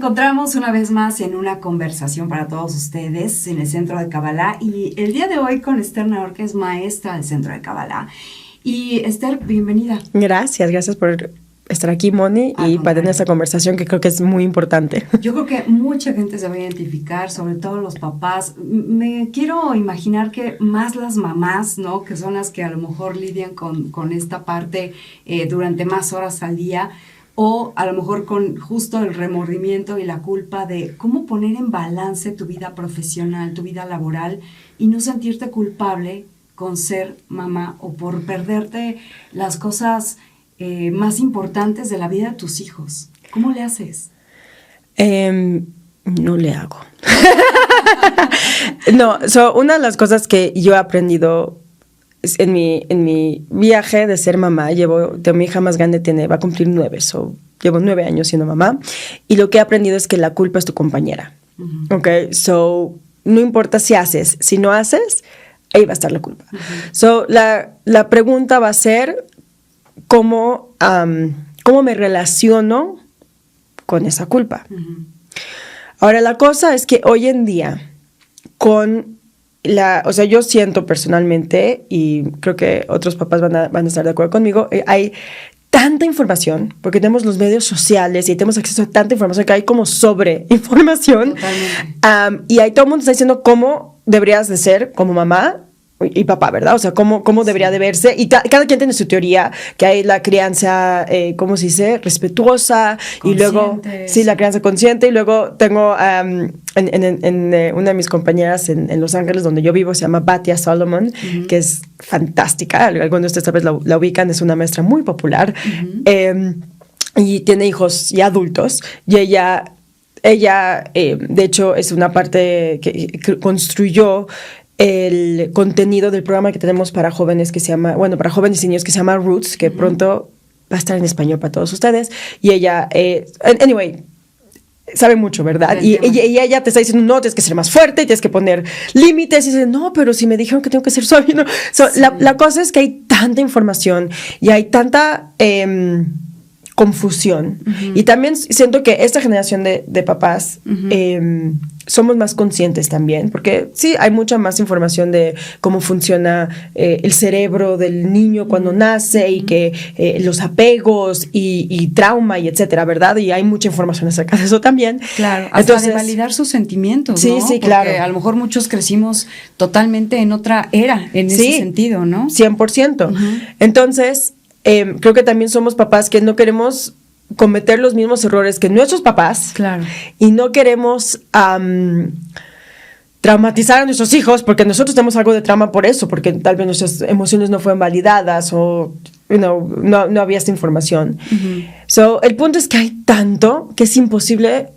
encontramos una vez más en una conversación para todos ustedes en el Centro de Kabbalah, y el día de hoy con Esther Nahor, que es maestra del Centro de Kabbalah. Y Esther, bienvenida. Gracias por estar aquí, Moni, y para tener esta conversación que creo que es muy importante. Yo creo que mucha gente se va a identificar, sobre todo los papás. Me quiero imaginar que más las mamás, ¿no? Que son las que a lo mejor lidian con esta parte durante más horas al día, o a lo mejor con justo el remordimiento y la culpa de cómo poner en balance tu vida profesional, tu vida laboral, y no sentirte culpable con ser mamá o por perderte las cosas más importantes de la vida de tus hijos. ¿Cómo le haces? No le hago. No, una de las cosas que yo he aprendido en mi viaje de ser mamá, mi hija más grande va a cumplir 9, llevo 9 años siendo mamá, y lo que he aprendido es que la culpa es tu compañera. Uh-huh. Okay, no importa si haces, si no haces, ahí va a estar la culpa. Uh-huh. La pregunta va a ser cómo me relaciono con esa culpa. Uh-huh. Ahora, la cosa es que hoy en día, yo siento personalmente, y creo que otros papás van a estar de acuerdo conmigo, hay tanta información, porque tenemos los medios sociales y tenemos acceso a tanta información que hay como sobreinformación. Y todo el mundo está diciendo cómo deberías de ser como mamá y papá, ¿verdad? O sea, cómo debería de verse. Y cada quien tiene su teoría, que hay la crianza, ¿cómo se dice? Respetuosa. Consciente, y luego, sí, la crianza consciente. Y luego tengo una de mis compañeras en Los Ángeles, donde yo vivo, se llama Batia Solomon, uh-huh, que es fantástica. Algunos de ustedes tal vez la ubican, es una maestra muy popular. Uh-huh. Y tiene hijos ya adultos. Y ella de hecho, es una parte que construyó el contenido del programa que tenemos para jóvenes para jóvenes y niños, que se llama Roots, que pronto va a estar en español para todos ustedes. Y ella, anyway, sabe mucho, ¿verdad? Y ella te está diciendo, no, tienes que ser más fuerte, tienes que poner límites. Y dice, no, pero si me dijeron que tengo que ser suave. No. Sí. La cosa es que hay tanta información y hay tanta confusión. Uh-huh. Y también siento que esta generación de papás uh-huh, somos más conscientes también, porque sí, hay mucha más información de cómo funciona el cerebro del niño cuando nace, y que los apegos y trauma y etcétera, ¿verdad? Y hay mucha información acerca de eso también. Claro, hasta de validar sus sentimientos, sí, ¿no? Sí, porque claro. A lo mejor muchos crecimos totalmente en otra era, en ese sentido, ¿no? 100%. Uh-huh. Entonces, creo que también somos papás que no queremos cometer los mismos errores que nuestros papás. Claro. Y no queremos traumatizar a nuestros hijos, porque nosotros tenemos algo de trauma por eso, porque tal vez nuestras emociones no fueron validadas o no había esta información. Uh-huh. El punto es que hay tanto que es imposible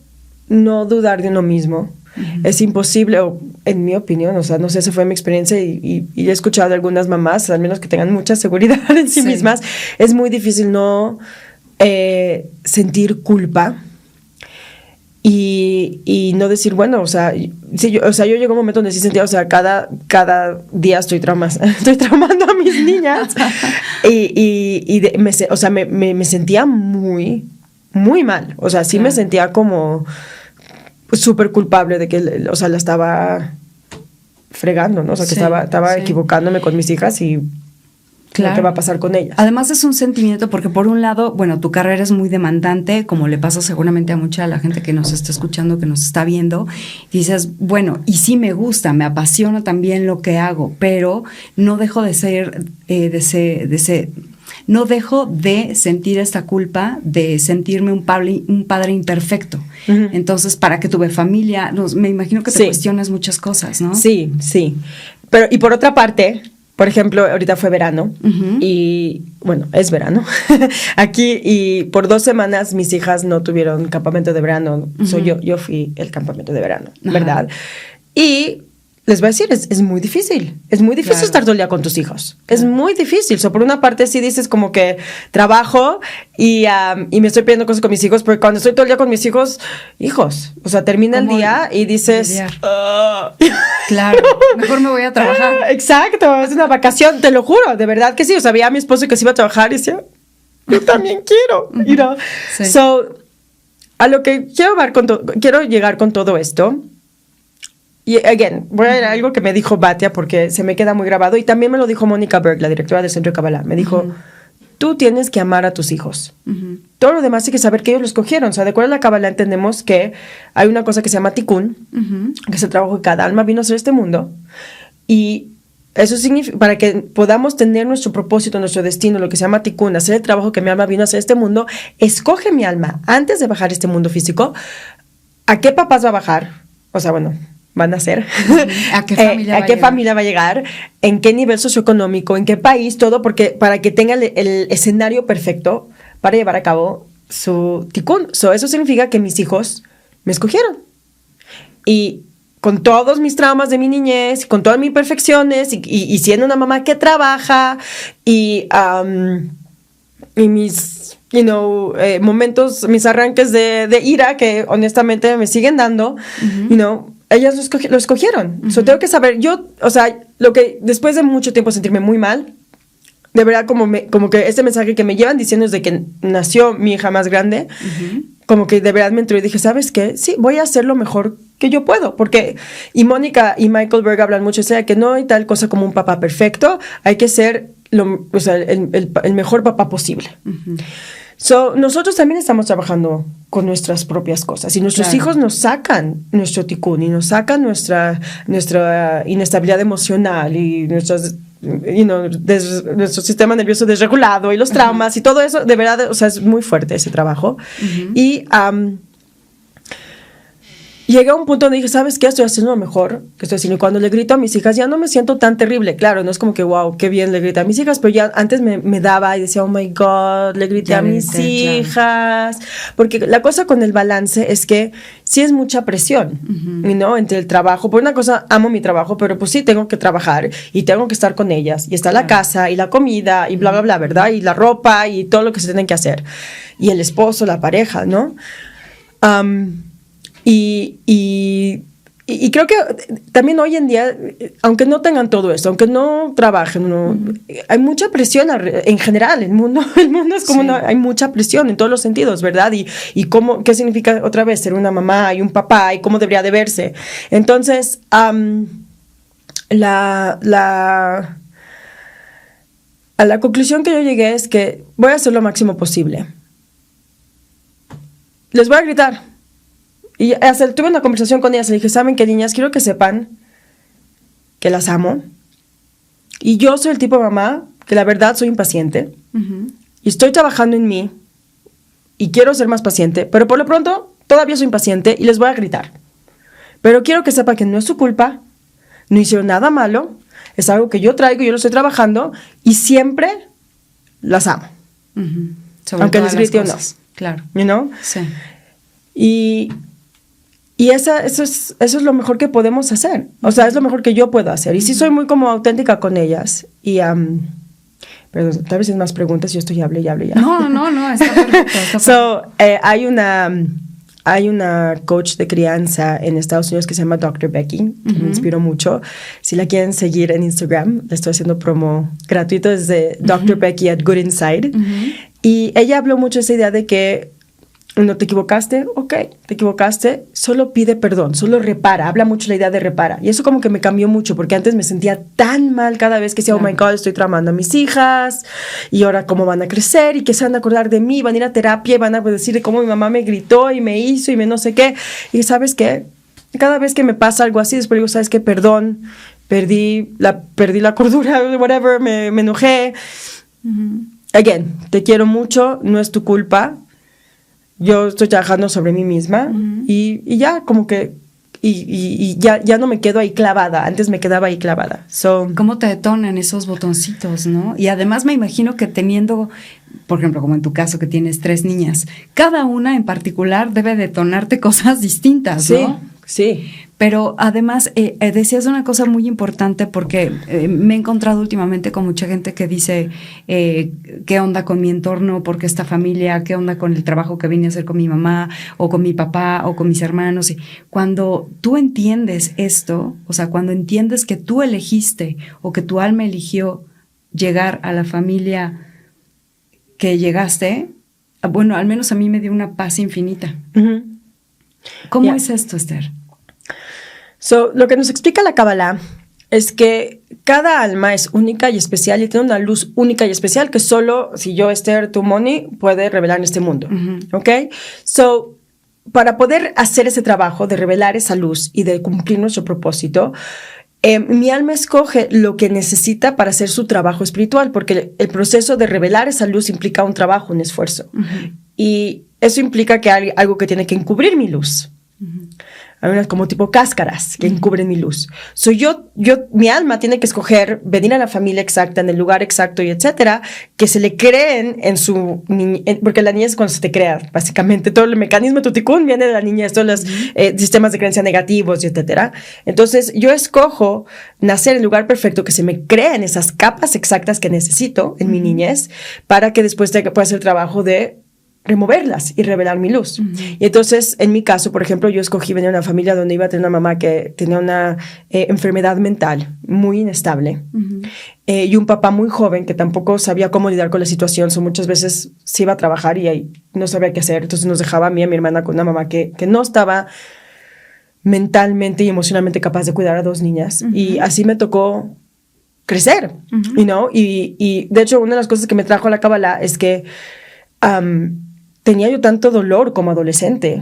no dudar de uno mismo. Uh-huh. Es imposible, en mi opinión, no sé, esa fue mi experiencia, y he escuchado de algunas mamás, al menos que tengan mucha seguridad en sí mismas, es muy difícil no sentir culpa y no decir, bueno, yo llego a un momento donde sí sentía, cada día estoy traumando a mis niñas me sentía muy, muy mal, sí me sentía como súper culpable de que, la estaba fregando, ¿no? Que estaba equivocándome con mis hijas y claro, qué va a pasar con ellas. Además es un sentimiento porque por un lado, bueno, tu carrera es muy demandante, como le pasa seguramente a mucha de la gente que nos está escuchando, que nos está viendo, y dices, bueno, y sí me gusta, me apasiona también lo que hago, pero no dejo no dejo de sentir esta culpa de sentirme un padre imperfecto. Uh-huh. Entonces, ¿para qué tuve familia? Me imagino que te cuestionas muchas cosas, ¿no? Sí. Pero, y por otra parte, por ejemplo, ahorita fue verano, uh-huh, y bueno, es verano aquí, y por 2 semanas mis hijas no tuvieron campamento de verano. Uh-huh. Yo fui el campamento de verano, uh-huh, ¿verdad? Y les voy a decir, es muy difícil. Es muy difícil, claro, estar todo el día con tus hijos. Claro. Es muy difícil. Por una parte sí dices como que trabajo y me estoy pidiendo cosas con mis hijos, porque cuando estoy todo el día con mis hijos, termina el día y dices... Claro, mejor me voy a trabajar. Exacto, es una vacación, te lo juro, de verdad que sí. Veía a mi esposo que se iba a trabajar y decía, yo también quiero, you know. Sí. a lo que quiero llegar con todo esto, y again, voy a ir a algo que me dijo Batia porque se me queda muy grabado, y también me lo dijo Mónica Berg, la directora del Centro de Kabbalah. Me dijo, tú tienes que amar a tus hijos. Todo lo demás hay que saber que ellos lo escogieron. O sea, de acuerdo a la Kabbalah entendemos que hay una cosa que se llama tikkun, que es el trabajo que cada alma vino a hacer este mundo, y eso significa, para que podamos tener nuestro propósito, nuestro destino, lo que se llama tikkun, hacer el trabajo que mi alma vino a hacer este mundo, escoge mi alma, antes de bajar este mundo físico, ¿a qué papás va a bajar? O sea, bueno, van a ser. ¿A qué familia va a llegar? ¿En qué nivel socioeconómico? ¿En qué país? Todo, porque para que tenga el escenario perfecto para llevar a cabo su tikkun. Eso significa que mis hijos me escogieron. Y con todos mis traumas de mi niñez, con todas mis imperfecciones, y siendo una mamá que trabaja, y mis momentos, mis arranques de ira, que honestamente me siguen dando, ellas lo escogieron. Tengo que saber, lo que después de mucho tiempo sentirme muy mal, de verdad como que este mensaje que me llevan diciendo desde que nació mi hija más grande, como que de verdad me entró y dije, ¿sabes qué? Sí, voy a hacer lo mejor que yo puedo, y Mónica y Michael Berg hablan mucho, que no hay tal cosa como un papá perfecto, hay que ser el mejor papá posible. Nosotros también estamos trabajando con nuestras propias cosas, y nuestros hijos nos sacan nuestro tikkun, y nos sacan nuestra inestabilidad emocional, y nuestro sistema nervioso desregulado, y los traumas, y todo eso, de verdad, es muy fuerte ese trabajo. Y llegué a un punto donde dije, ¿sabes qué? Estoy haciendo lo mejor que estoy haciendo. Y cuando le grito a mis hijas, ya no me siento tan terrible. Claro, no es como que, wow, qué bien le grité a mis hijas, pero ya antes me daba y decía, oh my God, le grité a mis hijas. Claro. Porque la cosa con el balance es que sí es mucha presión, entre el trabajo. Por una cosa, amo mi trabajo, pero pues sí tengo que trabajar y tengo que estar con ellas. Y está la casa y la comida y bla, bla, bla, ¿verdad? Y la ropa y todo lo que se tiene que hacer. Y el esposo, la pareja, ¿no? Y creo que también hoy en día, aunque no tengan todo esto, aunque no trabajen, hay mucha presión en general. El mundo es como hay mucha presión en todos los sentidos, ¿verdad? Y qué significa otra vez ser una mamá y un papá, y cómo debería de verse. Entonces, a la conclusión que yo llegué es que voy a hacer lo máximo posible. Les voy a gritar. Y tuve una conversación con ellas y le dije, ¿saben qué, niñas? Quiero que sepan que las amo. Y yo soy el tipo de mamá que la verdad soy impaciente. Y estoy trabajando en mí. Y quiero ser más paciente. Pero por lo pronto, todavía soy impaciente y les voy a gritar. Pero quiero que sepan que no es su culpa. No hicieron nada malo. Es algo que yo traigo, yo lo estoy trabajando. Y siempre las amo. Aunque les grite o no. Claro. You know? Sí. Y eso es lo mejor que podemos hacer. Es lo mejor que yo puedo hacer. Y sí soy muy como auténtica con ellas. Y, perdón, tal vez es más preguntas. Yo estoy hable. No, está perfecto. Hay una coach de crianza en Estados Unidos que se llama Dr. Becky, que me inspiró mucho. Si la quieren seguir en Instagram, le estoy haciendo promo gratuito desde Dr. Becky at Good Inside. Y ella habló mucho de esa idea de que no te equivocaste, te equivocaste, solo pide perdón, solo repara, habla mucho la idea de repara. Y eso como que me cambió mucho, porque antes me sentía tan mal cada vez que decía, oh my God, estoy tramando a mis hijas, y ahora cómo van a crecer, y que se van a acordar de mí, van a ir a terapia, y van a decir de cómo mi mamá me gritó, y me hizo, y me no sé qué. Y ¿sabes qué? Cada vez que me pasa algo así, después digo, ¿sabes qué? Perdón, perdí la cordura, whatever, me enojé. Again, te quiero mucho, no es tu culpa. Yo estoy trabajando sobre mí misma y ya como que y ya no me quedo ahí clavada. Antes me quedaba ahí clavada. ¿Cómo te detonan esos botoncitos, no? Y además me imagino que teniendo, por ejemplo, como en tu caso que tienes 3 niñas, cada una en particular debe detonarte cosas distintas, ¿no? Sí. Pero además decías una cosa muy importante, porque me he encontrado últimamente con mucha gente que dice qué onda con mi entorno, porque esta familia, qué onda con el trabajo que vine a hacer con mi mamá o con mi papá o con mis hermanos. Y cuando tú entiendes esto, o sea, cuando entiendes que tú elegiste o que tu alma eligió llegar a la familia que llegaste, bueno, al menos a mí me dio una paz infinita. ¿Cómo es esto, Esther? Lo que nos explica la Kabbalah es que cada alma es única y especial y tiene una luz única y especial que solo si yo, Esther, tu Moni, puede revelar en este mundo. ¿Ok? Para poder hacer ese trabajo de revelar esa luz y de cumplir nuestro propósito, mi alma escoge lo que necesita para hacer su trabajo espiritual, porque el proceso de revelar esa luz implica un trabajo, un esfuerzo. Y eso implica que hay algo que tiene que encubrir mi luz. Hay unas como tipo cáscaras que encubren mi luz. Mi alma tiene que escoger venir a la familia exacta, en el lugar exacto y etcétera, que se le creen en su niñez, porque la niñez es cuando se te crea, básicamente. Todo el mecanismo de tu tikkun viene de la niñez, todos los sistemas de creencia negativos y etcétera. Entonces, yo escojo nacer en el lugar perfecto, que se me creen esas capas exactas que necesito en mi niñez, para que después pueda hacer el trabajo de removerlas y revelar mi luz. Y entonces, en mi caso, por ejemplo, yo escogí venir a una familia donde iba a tener una mamá que tenía una enfermedad mental muy inestable y un papá muy joven que tampoco sabía cómo lidiar con la situación. Muchas veces se iba a trabajar y ahí no sabía qué hacer. Entonces nos dejaba a mí y a mi hermana con una mamá que no estaba mentalmente y emocionalmente capaz de cuidar a dos niñas. Y así me tocó crecer, y de hecho, una de las cosas que me trajo a la Kabbalah es que tenía yo tanto dolor como adolescente,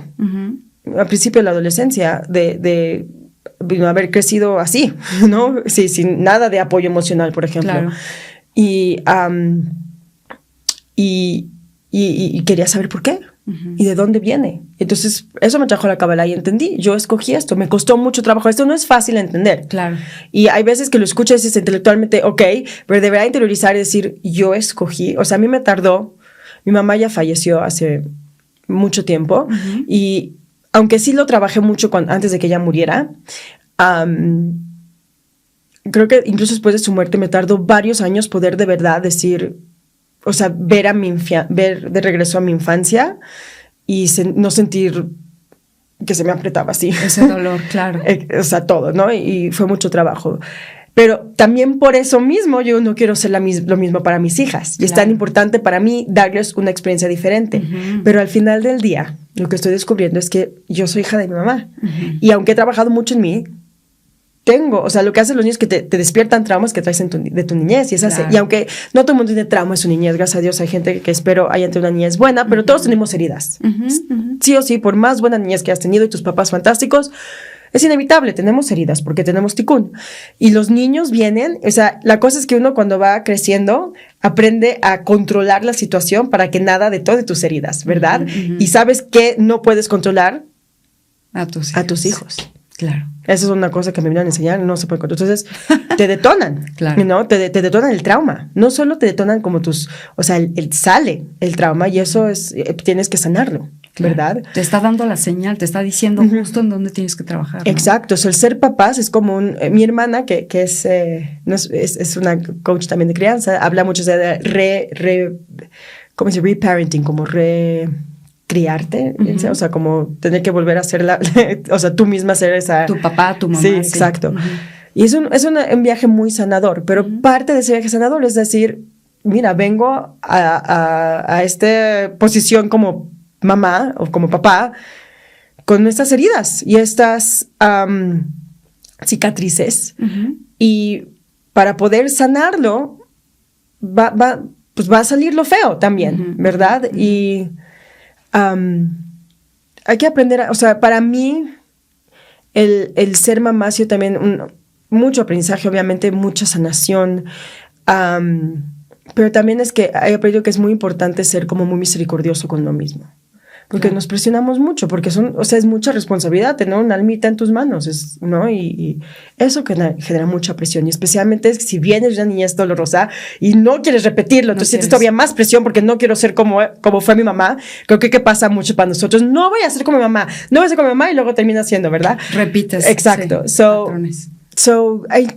al principio de la adolescencia, de haber crecido así, ¿no? Sí, sin nada de apoyo emocional, por ejemplo. Claro. Y quería saber por qué y de dónde viene. Entonces, eso me trajo a la Kabbalah y entendí. Yo escogí esto. Me costó mucho trabajo. Esto no es fácil de entender. Claro. Y hay veces que lo escuchas y es intelectualmente, ok, pero deberá interiorizar y decir, yo escogí. O sea, a mí me tardó. Mi mamá ya falleció hace mucho tiempo y aunque sí lo trabajé mucho antes de que ella muriera, creo que incluso después de su muerte me tardó varios años poder de verdad decir, o sea, ver de regreso a mi infancia y no sentir que se me apretaba así. Ese dolor, claro. O sea, todo, ¿no? Y fue mucho trabajo. Pero también por eso mismo yo no quiero ser lo mismo para mis hijas. Y es tan importante para mí darles una experiencia diferente. Pero al final del día, lo que estoy descubriendo es que yo soy hija de mi mamá. Y aunque he trabajado mucho en mí, o sea, lo que hacen los niños que te despiertan traumas que traes de tu niñez. Y aunque no todo el mundo tiene trauma en su niñez, gracias a Dios hay gente que espero haya tenido una niñez buena, pero todos tenemos heridas. Sí o sí, por más buena niñez que has tenido y tus papás fantásticos, es inevitable, tenemos heridas porque tenemos tikkun. Y los niños vienen, o sea, la cosa es que uno cuando va creciendo aprende a controlar la situación para que nada de todas tus heridas, ¿verdad? Y sabes que no puedes controlar a tus hijos. Claro. Esa es una cosa que me vinieron a enseñar, no se puede controlar. Entonces, te detonan, claro. ¿no? Te detonan el trauma. No solo te detonan como o sea, sale el trauma y eso tienes que sanarlo. Claro. ¿Verdad? Te está dando la señal, te está diciendo justo en dónde tienes que trabajar, ¿no? Exacto. O sea, el ser papás es como mi hermana, que es una coach también de crianza, habla mucho de ¿cómo se dice? Reparenting, como criarte, o sea, como tener que volver a ser o sea, tú misma ser esa... Tu papá, tu mamá. Sí, exacto. Y es un viaje muy sanador, pero parte de ese viaje sanador es decir, mira, vengo a esta posición como mamá o como papá con estas heridas y estas cicatrices y para poder sanarlo pues va a salir lo feo también, ¿verdad? Y hay que aprender o sea, para mí el ser mamá ha sido también mucho aprendizaje, obviamente mucha sanación, pero también es que he aprendido que es muy importante ser como muy misericordioso con lo mismo. Porque nos presionamos mucho, porque es mucha responsabilidad tener una almita en tus manos, ¿no? Y eso genera mucha presión, y especialmente si vienes de una niñez dolorosa y no quieres repetirlo, entonces sientes todavía más presión porque no quiero ser como fue mi mamá. Creo que pasa mucho para nosotros, no voy a ser como mi mamá, y luego termina siendo, ¿verdad? Repites. Exacto. Sí, patrones.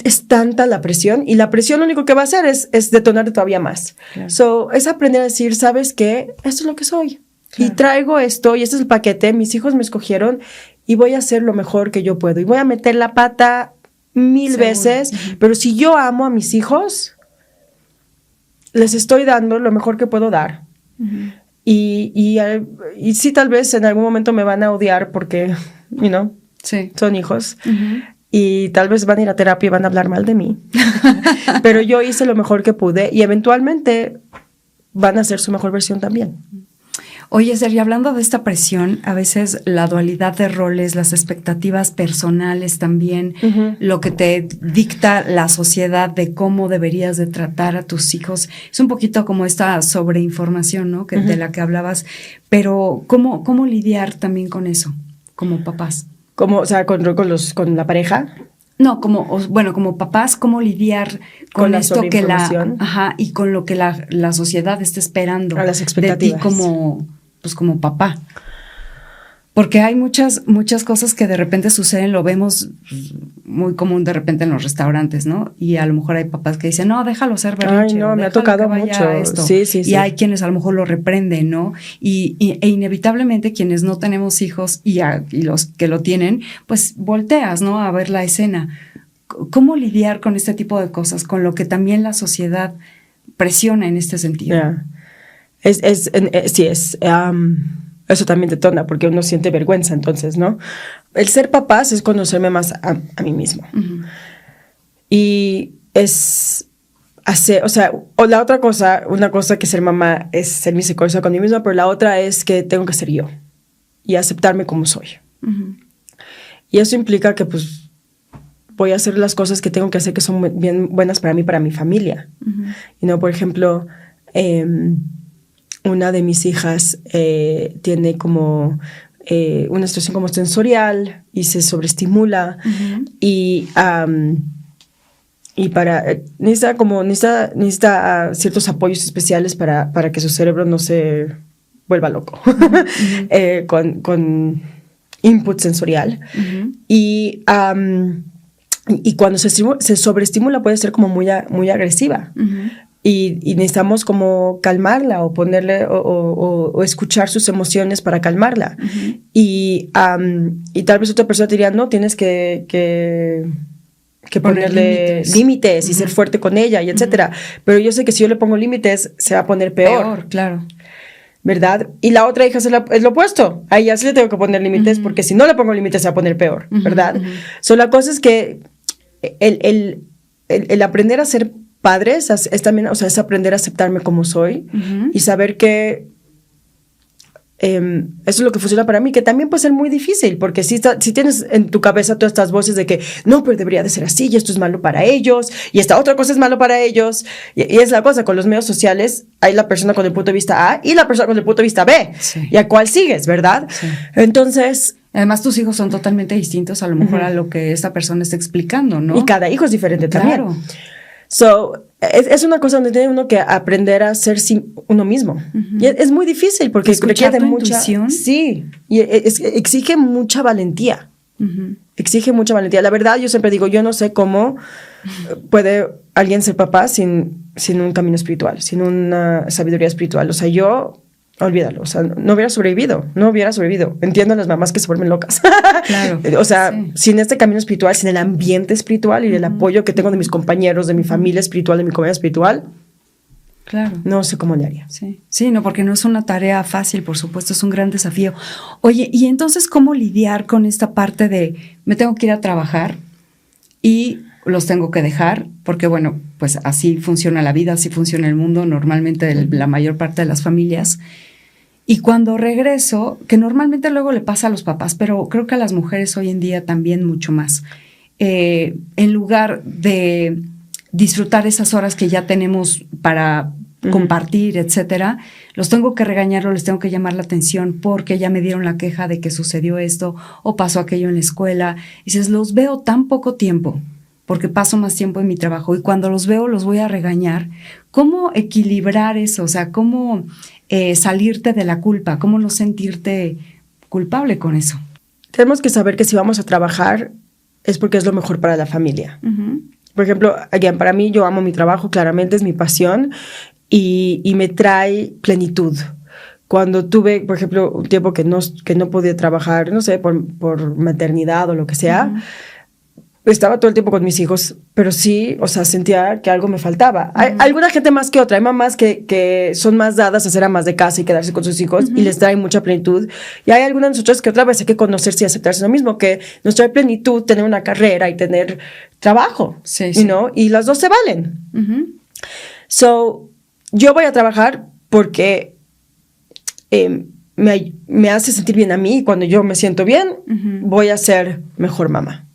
Es tanta la presión, y la presión lo único que va a hacer es detonarte todavía más. Claro. Es aprender a decir, ¿sabes qué? Esto es lo que soy. Claro. Y traigo esto, y este es el paquete, mis hijos me escogieron, y voy a hacer lo mejor que yo puedo. Y voy a meter la pata 1000 veces, pero si yo amo a mis hijos, les estoy dando lo mejor que puedo dar. Y sí, tal vez en algún momento me van a odiar porque, sí. Son hijos. Y tal vez van a ir a terapia y van a hablar mal de mí. Pero yo hice lo mejor que pude y eventualmente van a ser su mejor versión también. Oye, Sergio, hablando de esta presión, a veces la dualidad de roles, las expectativas personales también, lo que te dicta la sociedad de cómo deberías de tratar a tus hijos, es un poquito como esta sobreinformación, ¿no? De la que hablabas, pero ¿cómo lidiar también con eso, como papás? O sea, con la pareja. No, como papás, ¿cómo lidiar con esto que y con lo que la sociedad está esperando a las expectativas de ti como papá? Porque hay muchas cosas que de repente suceden, lo vemos muy común de repente en los restaurantes, ¿no? Y a lo mejor hay papás que dicen, no, déjalo ser berrinche. Ay, no, me ha tocado mucho. Esto. Sí. Y hay quienes a lo mejor lo reprenden, ¿no? E inevitablemente quienes no tenemos hijos y los que lo tienen, pues volteas, ¿no? A ver la escena. ¿Cómo lidiar con este tipo de cosas? Con lo que también la sociedad presiona en este sentido. Yeah. Eso también detona porque uno siente vergüenza, entonces, ¿no? El ser papás es conocerme más a mí mismo. Y es hacer, o la otra cosa, una cosa que ser mamá es ser misericordiosa con mí misma, pero la otra es que tengo que ser yo y aceptarme como soy. Y eso implica que, pues, voy a hacer las cosas que tengo que hacer que son bien buenas para mí, para mi familia. Por ejemplo, una de mis hijas tiene como una situación como sensorial y se sobreestimula y necesita ciertos apoyos especiales para que su cerebro no se vuelva loco con input sensorial. Y cuando se sobreestimula puede ser como muy agresiva. Y necesitamos como calmarla o ponerle o escuchar sus emociones para calmarla. Y tal vez otra persona diría, no, tienes que ponerle límites y ser fuerte con ella y etcétera. Pero yo sé que si yo le pongo límites se va a poner peor. Claro. ¿Verdad? Y la otra hija es lo opuesto. A ella sí le tengo que poner límites porque si no le pongo límites se va a poner peor, ¿verdad? So, la cosa es que el aprender a ser padres es también, es aprender a aceptarme como soy y saber que eso es lo que funciona para mí, que también puede ser muy difícil, porque si tienes en tu cabeza todas estas voces de que no, pero debería de ser así, y esto es malo para ellos, y esta otra cosa es malo para ellos, y es la cosa, con los medios sociales hay la persona con el punto de vista A y la persona con el punto de vista B, y a cuál sigues, ¿verdad? Sí. Entonces... Además, tus hijos son totalmente distintos a lo mejor a lo que esta persona está explicando, ¿no? Y cada hijo es diferente también. So, es una cosa donde tiene uno que aprender a ser uno mismo. Y es muy difícil porque requiere de mucha intuición. Sí, y exige mucha valentía. Exige mucha valentía. La verdad, yo siempre digo, yo no sé cómo puede alguien ser papá sin un camino espiritual, sin una sabiduría espiritual. Olvídalo, no hubiera sobrevivido. Entiendo a las mamás que se vuelven locas. Claro. Sin este camino espiritual, sin el ambiente espiritual y el apoyo que tengo de mis compañeros, de mi familia espiritual, de mi comunidad espiritual, claro, no sé cómo le haría. Sí, no, porque no es una tarea fácil, por supuesto, es un gran desafío. Oye, y entonces, ¿cómo lidiar con esta parte de me tengo que ir a trabajar y los tengo que dejar? Porque, bueno, pues así funciona la vida, así funciona el mundo, normalmente la mayor parte de las familias. Y cuando regreso, que normalmente luego le pasa a los papás, pero creo que a las mujeres hoy en día también mucho más, en lugar de disfrutar esas horas que ya tenemos para compartir, etcétera, los tengo que regañar o les tengo que llamar la atención porque ya me dieron la queja de que sucedió esto o pasó aquello en la escuela. Y dices, los veo tan poco tiempo porque paso más tiempo en mi trabajo y cuando los veo los voy a regañar. ¿Cómo equilibrar eso? O sea, ¿cómo salirte de la culpa? ¿Cómo no sentirte culpable con eso? Tenemos que saber que si vamos a trabajar es porque es lo mejor para la familia. Por ejemplo, para mí yo amo mi trabajo, claramente es mi pasión y me trae plenitud. Cuando tuve, por ejemplo, un tiempo que no podía trabajar, no sé, por maternidad o lo que sea, estaba todo el tiempo con mis hijos, pero sí, o sea, sentía que algo me faltaba. Hay alguna gente más que otra. Hay mamás que son más dadas a ser amas de casa y quedarse con sus hijos y les trae mucha plenitud. Y hay algunas de nosotras que otra vez hay que conocerse y aceptarse lo mismo, que nos trae plenitud tener una carrera y tener trabajo, sí, sí. ¿no? Y las dos se valen. So, yo voy a trabajar porque me hace sentir bien a mí, y cuando yo me siento bien, voy a ser mejor mamá.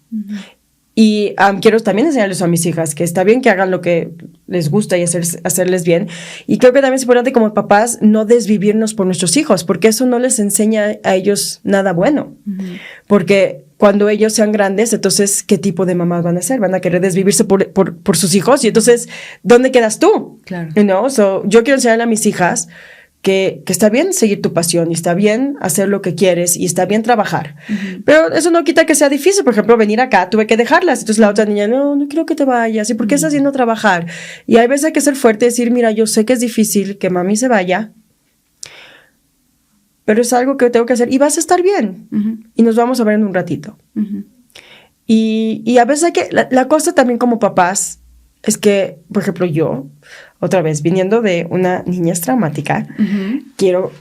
Y quiero también enseñarles a mis hijas que está bien que hagan lo que les gusta y hacerles bien. Y creo que también es importante como papás no desvivirnos por nuestros hijos, porque eso no les enseña a ellos nada bueno. Porque cuando ellos sean grandes, entonces, ¿qué tipo de mamás van a ser? Van a querer desvivirse por sus hijos. Y entonces, ¿dónde quedas tú? Claro. You know? So, yo quiero enseñarle a mis hijas que está bien seguir tu pasión y está bien hacer lo que quieres y está bien trabajar. Pero eso no quita que sea difícil. Por ejemplo, venir acá, tuve que dejarlas. Entonces la otra niña, no quiero que te vayas. ¿Y por qué estás haciendo trabajar? Y hay veces hay que ser fuerte y decir, mira, yo sé que es difícil que mami se vaya, pero es algo que tengo que hacer y vas a estar bien. Y nos vamos a ver en un ratito. Y a veces hay que... La cosa también como papás es que, por ejemplo, yo, otra vez, viniendo de una niñez traumática, quiero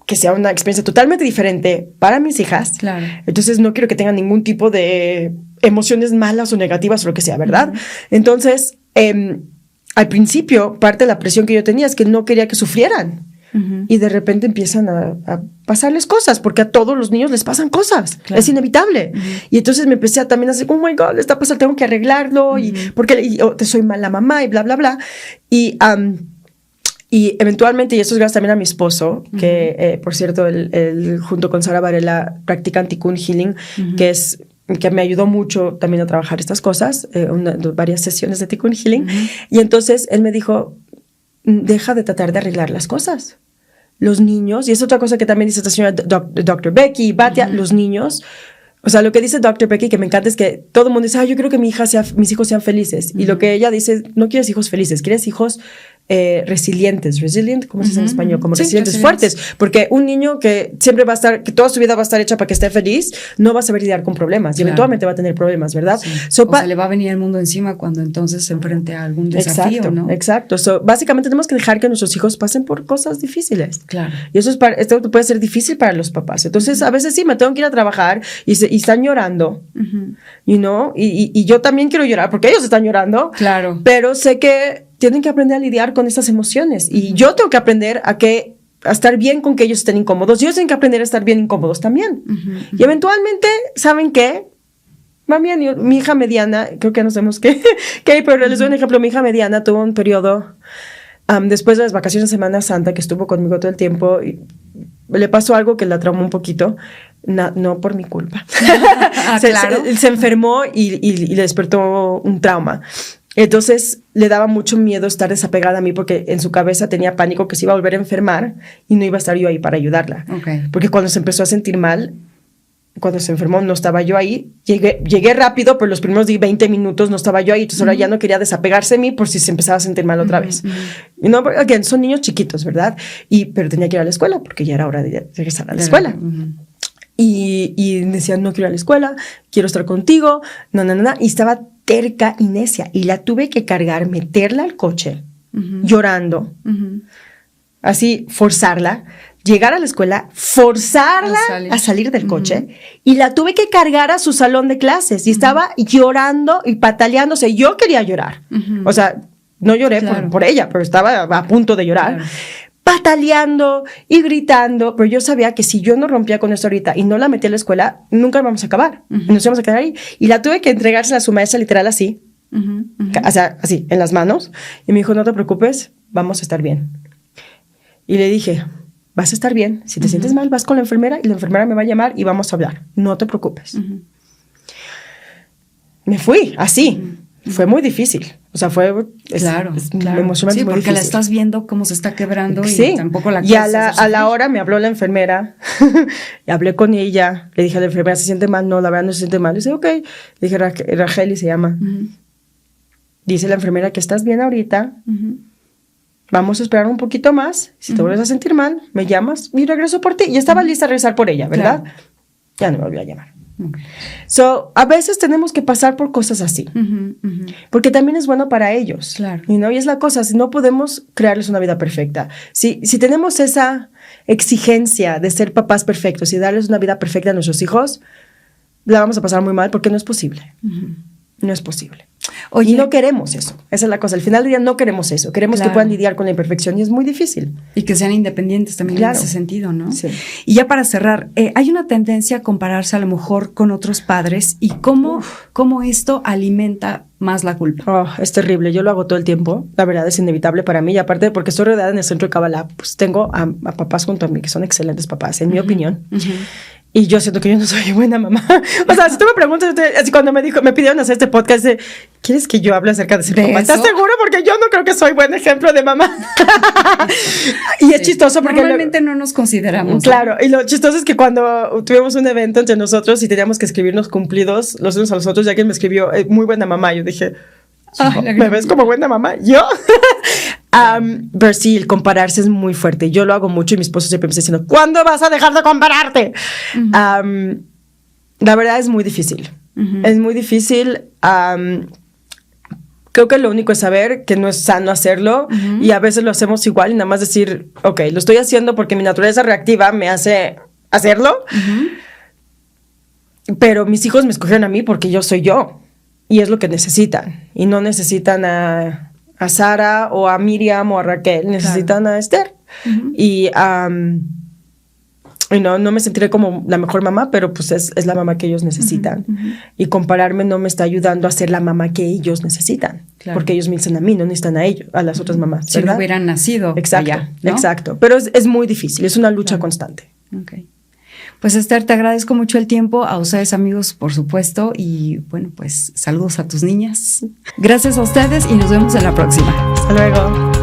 que sea una experiencia totalmente diferente para mis hijas. Claro. Entonces no quiero que tengan ningún tipo de emociones malas o negativas o lo que sea, ¿verdad? Entonces, al principio, parte de la presión que yo tenía es que no quería que sufrieran. Y de repente empiezan a pasarles cosas, porque a todos los niños les pasan cosas. Claro. Es inevitable. Y entonces me empecé a también a decir, oh my God, le está pasando, tengo que arreglarlo, y porque te soy mala mamá, y bla, bla, bla. Y eventualmente, y eso es gracias también a mi esposo, que por cierto, él junto con Sara Varela practican Tikkun Healing, que me ayudó mucho también a trabajar estas cosas, varias sesiones de Tikkun Healing. Y entonces él me dijo, deja de tratar de arreglar las cosas. Los niños, y es otra cosa que también dice esta señora Dr. Becky y Batia, los niños, o sea, lo que dice Dr. Becky que me encanta es que todo el mundo dice, yo quiero que mis hijos sean felices. Y lo que ella dice, no quieres hijos felices, quieres hijos resilientes. Resilient, ¿cómo se dice en español? Como resilientes, fuertes. Porque un niño que siempre va a estar, que toda su vida va a estar hecha para que esté feliz, no va a saber lidiar con problemas. Y eventualmente va a tener problemas, ¿verdad? Sí. O sea, le va a venir el mundo encima cuando entonces se enfrente a algún desafío, exacto, ¿no? Exacto. Básicamente tenemos que dejar que nuestros hijos pasen por cosas difíciles. Claro. Y eso esto puede ser difícil para los papás. Entonces, a veces sí, me tengo que ir a trabajar y están llorando, you know? Y yo también quiero llorar porque ellos están llorando. Claro. Pero sé que tienen que aprender a lidiar con esas emociones. Y yo tengo que aprender a estar bien con que ellos estén incómodos. Y ellos tienen que aprender a estar bien incómodos también. Y eventualmente, ¿saben qué? Mi hija mediana, creo que no sabemos qué, pero les doy un ejemplo. Mi hija mediana tuvo un periodo después de las vacaciones de Semana Santa que estuvo conmigo todo el tiempo y le pasó algo que la traumó un poquito. No por mi culpa. Claro. Se enfermó y le despertó un trauma. Entonces le daba mucho miedo estar desapegada a mí porque en su cabeza tenía pánico que se iba a volver a enfermar y no iba a estar yo ahí para ayudarla. Porque cuando se empezó a sentir mal, cuando se enfermó, no estaba yo ahí. Llegué rápido, pero los primeros 20 minutos no estaba yo ahí. Entonces ahora ya no quería desapegarse de mí por si se empezaba a sentir mal otra vez. Y no, again, son niños chiquitos, ¿verdad? Pero tenía que ir a la escuela porque ya era hora de regresar a la escuela. Y decían, no quiero ir a la escuela, quiero estar contigo, no. Y estaba terca y necia. Y la tuve que cargar, meterla al coche, llorando, así, forzarla, llegar a la escuela, forzarla a salir del coche, y la tuve que cargar a su salón de clases. Y estaba llorando y pataleándose. Yo quería llorar. O sea, no lloré por ella, pero estaba a punto de llorar. Claro. Pataleando y gritando, pero yo sabía que si yo no rompía con esto ahorita y no la metí a la escuela, nunca íbamos a acabar. Nos íbamos a quedar ahí. Y la tuve que entregársela a su maestra literal así, o sea, así, en las manos. Y me dijo, no te preocupes, vamos a estar bien. Y le dije, vas a estar bien. Si te sientes mal, vas con la enfermera y la enfermera me va a llamar y vamos a hablar. No te preocupes. Me fui, así. Fue muy difícil. O sea, claro. Emocionalmente sí, muy porque difícil. La estás viendo cómo se está quebrando sí. Y tampoco la y a la hora me habló la enfermera. Y hablé con ella. Le dije a la enfermera, ¿se siente mal? No, la verdad no se siente mal. Le dije, ok. Le dije, Rachel se llama. Dice la enfermera que estás bien ahorita. Vamos a esperar un poquito más. Si te vuelves a sentir mal, me llamas y regreso por ti. Y estaba lista a regresar por ella, ¿verdad? Claro. Ya no me volvió a llamar. So, a veces tenemos que pasar por cosas así, porque también es bueno para ellos. Claro. Y es la cosa, si no podemos crearles una vida perfecta. Si tenemos esa exigencia de ser papás perfectos y darles una vida perfecta a nuestros hijos, la vamos a pasar muy mal porque no es posible. No es posible. Oye, y no queremos eso. Esa es la cosa. Al final del día no queremos eso. Queremos que puedan lidiar con la imperfección y es muy difícil. Y que sean independientes también en ese sentido, ¿no? Sí. Y ya para cerrar, hay una tendencia a compararse a lo mejor con otros padres y cómo esto alimenta más la culpa. Oh, es terrible. Yo lo hago todo el tiempo. La verdad es inevitable para mí. Y aparte, porque estoy rodeada en el centro de Kabbalah, pues tengo a papás junto a mí que son excelentes papás, en mi opinión. Y yo siento que yo no soy buena mamá. O sea, si tú me preguntas, así cuando me pidieron hacer este podcast, ¿quieres que yo hable acerca de ser mamá? ¿Estás seguro? Porque yo no creo que soy buen ejemplo de mamá. Y es chistoso porque... Normalmente no nos consideramos. Claro, y lo chistoso es que cuando tuvimos un evento entre nosotros y teníamos que escribirnos cumplidos los unos a los otros, ya que me escribió, muy buena mamá, yo dije... ¿Me ves como buena mamá? ¿Yo? Pero sí, el compararse es muy fuerte. Yo lo hago mucho y mi esposo siempre me está diciendo, ¿cuándo vas a dejar de compararte? La verdad es muy difícil. Es muy difícil. Creo que lo único es saber que no es sano hacerlo y a veces lo hacemos igual y nada más decir, ok, lo estoy haciendo porque mi naturaleza reactiva me hace hacerlo, pero mis hijos me escogieron a mí porque yo soy yo. Y es lo que necesitan. Y no necesitan a Sara o a Miriam o a Raquel. Necesitan a Esther. Y no me sentiré como la mejor mamá, pero pues es la mamá que ellos necesitan. Y compararme no me está ayudando a ser la mamá que ellos necesitan. Claro. Porque ellos me dicen a mí, no necesitan a ellos, a las otras mamás. Si no hubieran nacido allá, ¿no? Exacto. Pero es muy difícil. Es una lucha constante. Okay. Pues Esther, te agradezco mucho el tiempo, a ustedes amigos, por supuesto, y bueno, pues saludos a tus niñas. Gracias a ustedes y nos vemos en la próxima. Hasta luego.